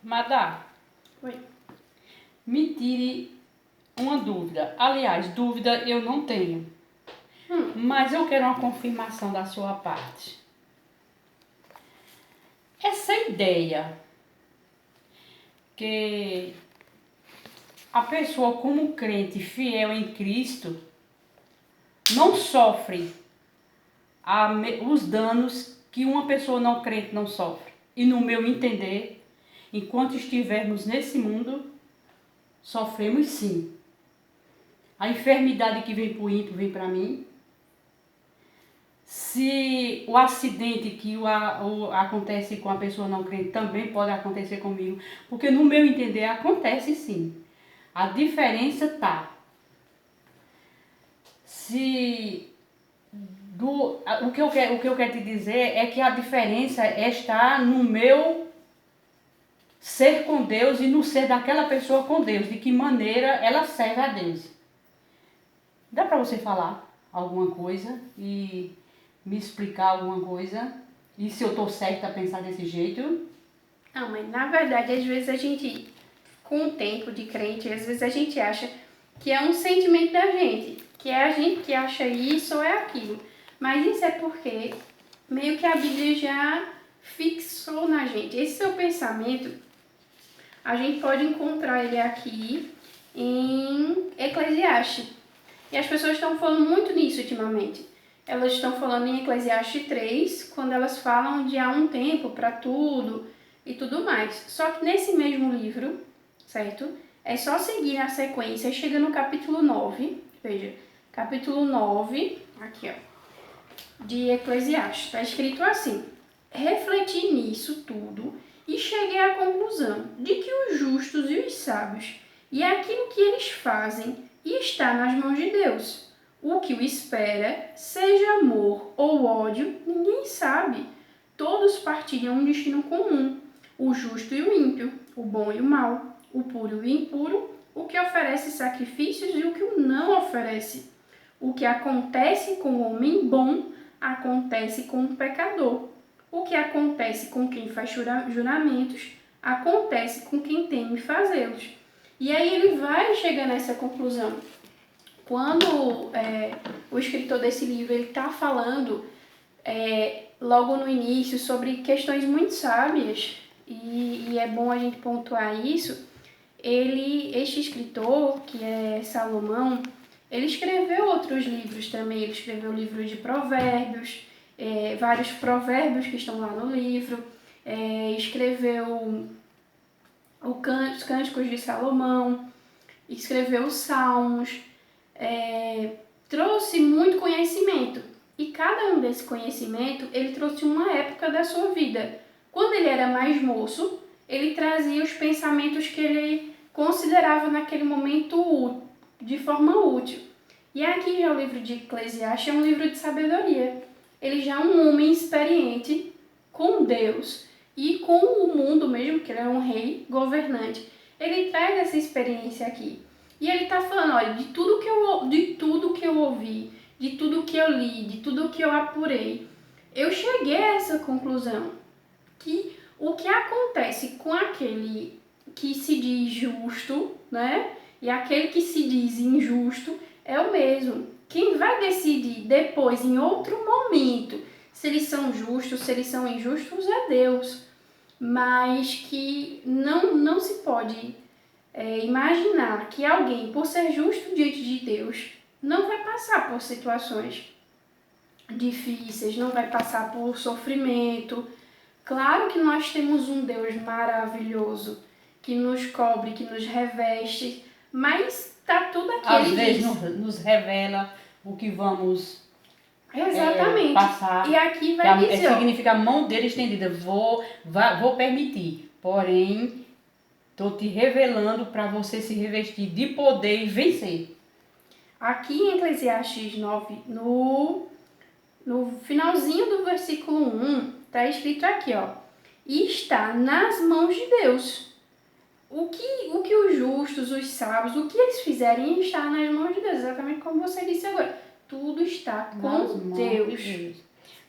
Madá, Oi. me tire uma dúvida. Aliás, dúvida eu não tenho. Mas eu quero uma confirmação da sua parte. Essa ideia que a pessoa como crente fiel em Cristo não sofre os danos que uma pessoa não crente não sofre. E no meu entender, enquanto estivermos nesse mundo, sofremos sim. A enfermidade que vem para o ímpio vem para mim. Se o acidente que acontece com a pessoa não crente também pode acontecer comigo. Porque no meu entender acontece sim. A diferença está. O que eu quero te dizer é que a diferença está no meu ser com Deus e no ser daquela pessoa com Deus. De que maneira ela serve a Deus. Dá para você falar alguma coisa e me explicar alguma coisa? E se eu estou certa a pensar desse jeito? Não, mas na verdade, às vezes a gente, com o tempo de crente, às vezes a gente acha que é um sentimento da gente, que é a gente que acha isso ou é aquilo. Mas isso é porque meio que a Bíblia já fixou na gente. Esse seu pensamento, a gente pode encontrar ele aqui em Eclesiastes. E as pessoas estão falando muito nisso ultimamente. Elas estão falando em Eclesiastes 3, quando elas falam de há um tempo para tudo e tudo mais. Só que nesse mesmo livro, certo? É só seguir a sequência, chega no capítulo 9, veja, capítulo 9, aqui ó, de Eclesiastes, está escrito assim: refleti nisso tudo e cheguei à conclusão de que os justos e os sábios e aquilo que eles fazem está nas mãos de Deus. O que o espera, seja amor ou ódio, ninguém sabe. Todos partilham um destino comum, o justo e o ímpio, o bom e o mau, o puro e o impuro, o que oferece sacrifícios e o que não oferece. O que acontece com o homem bom, acontece com o pecador. O que acontece com quem faz juramentos, acontece com quem teme fazê-los. E aí ele vai chegar nessa conclusão. Quando o escritor desse livro está falando logo no início sobre questões muito sábias, e é bom a gente pontuar isso, este escritor, que é Salomão, ele escreveu outros livros também. Ele escreveu livros de provérbios, vários provérbios que estão lá no livro, escreveu os Cânticos de Salomão, escreveu os Salmos, trouxe muito conhecimento. E cada um desse conhecimento, ele trouxe uma época da sua vida. Quando ele era mais moço, ele trazia os pensamentos que ele considerava naquele momento de forma útil. E aqui já o livro de Eclesiastes é um livro de sabedoria. Ele já é um homem experiente com Deus e com o mundo mesmo, que ele é um rei governante. Ele traz essa experiência aqui. E ele está falando, olha, de tudo que eu ouvi, de tudo que eu li, de tudo que eu apurei, eu cheguei a essa conclusão, que o que acontece com aquele que se diz justo, né, e aquele que se diz injusto é o mesmo. Quem vai decidir depois, em outro momento, se eles são justos, se eles são injustos, é Deus. Mas que não se pode imaginar que alguém, por ser justo diante de Deus, não vai passar por situações difíceis, não vai passar por sofrimento. Claro que nós temos um Deus maravilhoso, que nos cobre, que nos reveste, mas tá tudo aqui. Às vezes nos revela o que vamos exatamente passar. E aqui vai dizer, significa a mão dele estendida. Vou permitir, porém, estou te revelando para você se revestir de poder e vencer. Aqui em Eclesiastes 9, no finalzinho do versículo 1, está escrito aqui, ó: e está nas mãos de Deus. O que os justos, os sábios, o que eles fizerem está nas mãos de Deus, exatamente como você disse agora. Tudo está com Deus.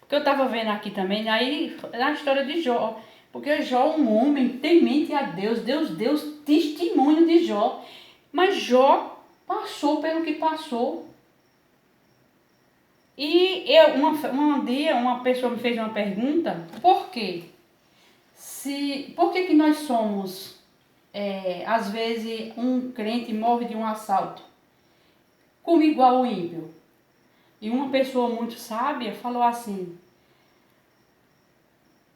Porque eu estava vendo aqui também, aí na história de Jó, Porque Jó, um homem temente a Deus, Deus deu testemunho de Jó. Mas Jó passou pelo que passou. E um dia uma pessoa me fez uma pergunta, por quê? Por que nós somos, às vezes, um crente morre de um assalto, como igual o ímpio? E uma pessoa muito sábia falou assim,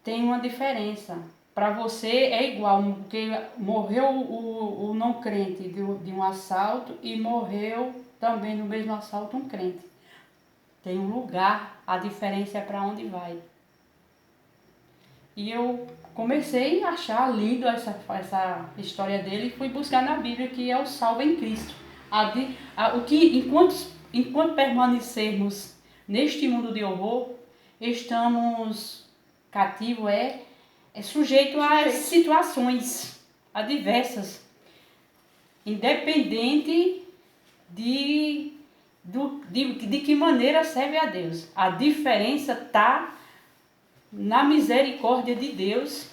tem uma diferença. Para você é igual, porque morreu o não crente de um assalto e morreu também no mesmo assalto um crente. Tem um lugar, a diferença é para onde vai. E eu comecei a achar lindo essa história dele e fui buscar na Bíblia que é o salvo em Cristo. Enquanto permanecermos neste mundo de horror, estamos cativos, sujeito a situações adversas, independente de que maneira serve a Deus. A diferença está na misericórdia de Deus,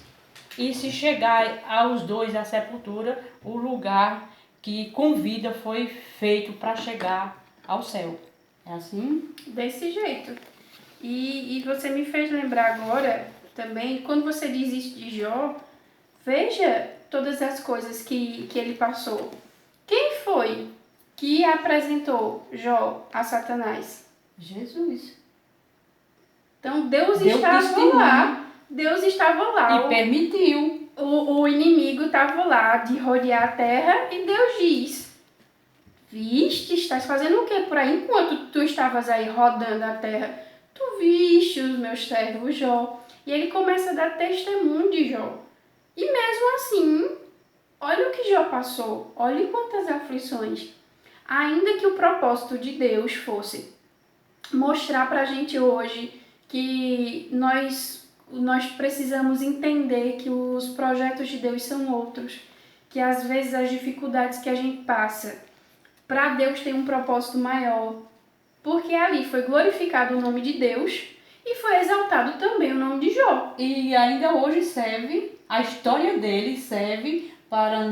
e se chegar aos dois à sepultura, o lugar que com vida foi feito para chegar ao céu. É assim? Desse jeito. E você me fez lembrar agora também, quando você diz isso de Jó, veja todas as coisas que ele passou. Quem foi que apresentou Jó a Satanás? Jesus. Então Deus estava lá. Deus estava lá. E permitiu. O inimigo estava lá de rodear a terra e Deus diz: viste, estás fazendo o que por aí? Enquanto tu estavas aí rodando a terra, tu viste os meus servos Jó. E ele começa a dar testemunho de Jó. E mesmo assim, olha o que Jó passou. Olha quantas aflições. Ainda que o propósito de Deus fosse mostrar pra gente hoje que nós precisamos entender que os projetos de Deus são outros, que às vezes as dificuldades que a gente passa, para Deus tem um propósito maior, porque ali foi glorificado o nome de Deus e foi exaltado também o nome de Jó. E ainda hoje serve, a história dele serve para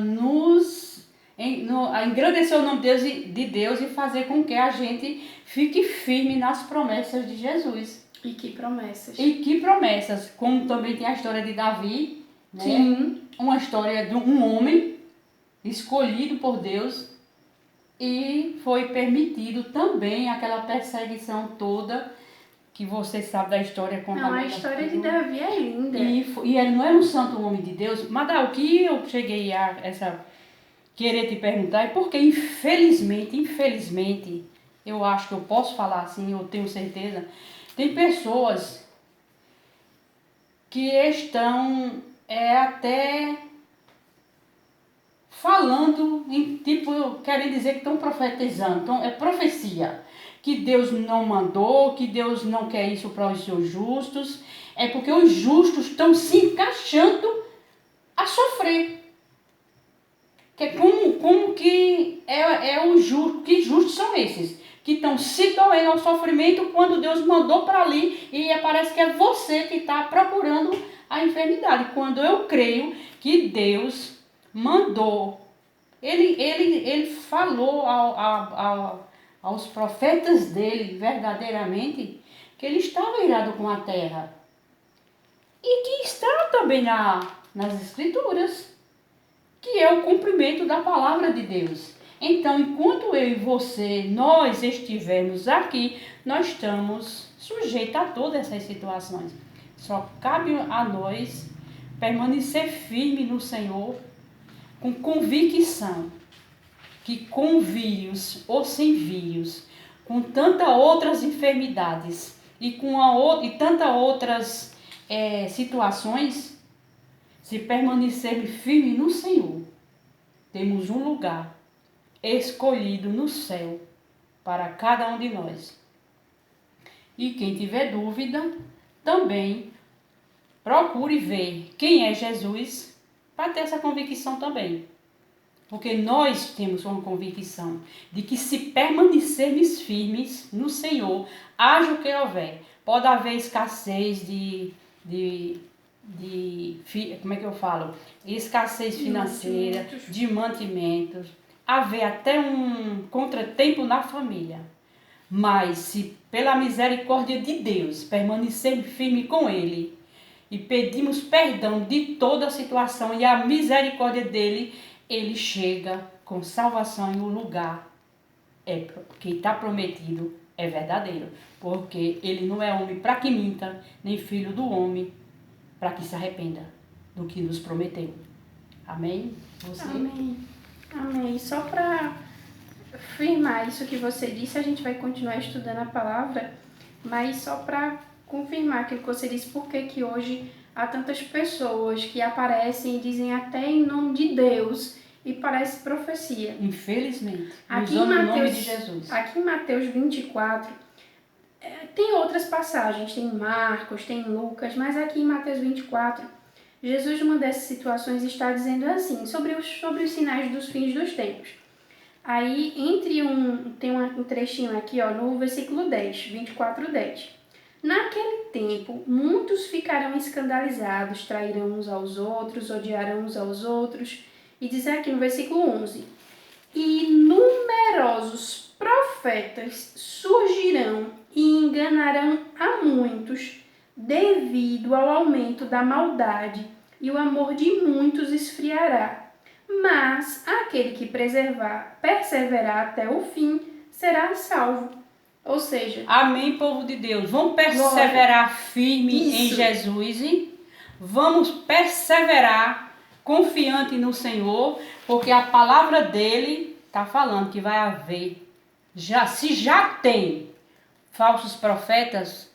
engrandecer o nome de Deus e fazer com que a gente fique firme nas promessas de Jesus. E que promessas. E que promessas, como também tem a história de Davi, né? Sim. Uma história de um homem escolhido por Deus, e foi permitido também aquela perseguição toda, que você sabe da história. Não, a história de Davi é linda. E ele não era um santo homem de Deus. Mas o que eu cheguei a querer te perguntar é porque infelizmente, eu acho que eu posso falar assim, eu tenho certeza, tem pessoas que estão até falando, querem dizer que estão profetizando, então é profecia, que Deus não mandou, que Deus não quer isso para os seus justos, é porque os justos estão se encaixando a sofrer. Que é como que é o justo, que justos são esses? Que estão se doendo ao sofrimento quando Deus mandou para ali e parece que é você que está procurando a enfermidade. Quando eu creio que Deus mandou, ele falou aos profetas dele verdadeiramente que ele estava irado com a terra. E que está também nas Escrituras, que é o cumprimento da palavra de Deus. Então, enquanto eu e você, nós estivermos aqui, nós estamos sujeitos a todas essas situações. Só cabe a nós permanecer firme no Senhor, com convicção, que com vírus ou sem vírus, com tantas outras enfermidades e tantas outras situações, se permanecermos firmes no Senhor, temos um lugar escolhido no céu para cada um de nós. E quem tiver dúvida, também procure ver quem é Jesus, para ter essa convicção também. Porque nós temos uma convicção de que se permanecermos firmes no Senhor, haja o que houver, pode haver escassez de como é que eu falo? Escassez financeira, de mantimentos, haver até um contratempo na família. Mas se pela misericórdia de Deus permanecer firme com Ele e pedimos perdão de toda a situação e a misericórdia dele, Ele chega com salvação e o lugar que está prometido é verdadeiro. Porque Ele não é homem para que minta, nem filho do homem para que se arrependa do que nos prometeu. Amém? Você? Amém. Amém. Só para firmar isso que você disse, a gente vai continuar estudando a palavra, mas só para confirmar aquilo que você disse, porque que hoje há tantas pessoas que aparecem e dizem até em nome de Deus e parece profecia. Infelizmente, Aqui usando o nome de Jesus. Aqui em Mateus 24, tem outras passagens, tem Marcos, tem Lucas, mas aqui em Mateus 24, Jesus, numa dessas situações, está dizendo assim, sobre os sinais dos fins dos tempos. Aí, tem um trechinho aqui, ó, no versículo 10, 24:10. Naquele tempo, muitos ficarão escandalizados, trairão uns aos outros, odiarão uns aos outros. E diz aqui no versículo 11, e numerosos profetas surgirão e enganarão a muitos, devido ao aumento da maldade, e o amor de muitos esfriará. Mas aquele que perseverar até o fim, será salvo. Ou seja... Amém, povo de Deus. Vamos perseverar firme em Jesus. E vamos perseverar confiante no Senhor, porque a palavra dele está falando que vai haver. Se já tem falsos profetas,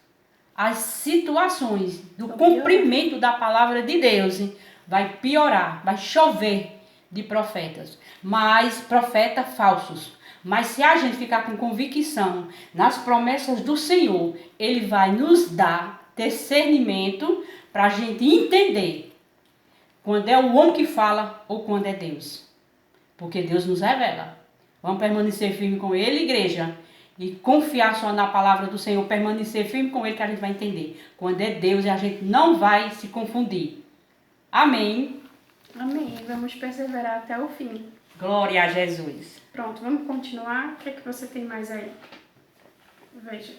as situações do cumprimento da palavra de Deus vai piorar, vai chover de profetas, mas profetas falsos. Mas se a gente ficar com convicção nas promessas do Senhor, Ele vai nos dar discernimento para a gente entender quando é o homem que fala ou quando é Deus. Porque Deus nos revela. Vamos permanecer firme com Ele, igreja, e confiar só na palavra do Senhor, permanecer firme com Ele que a gente vai entender. Quando é Deus, a gente não vai se confundir. Amém. Amém. Vamos perseverar até o fim. Glória a Jesus. Pronto, vamos continuar. O que é que você tem mais aí? Veja.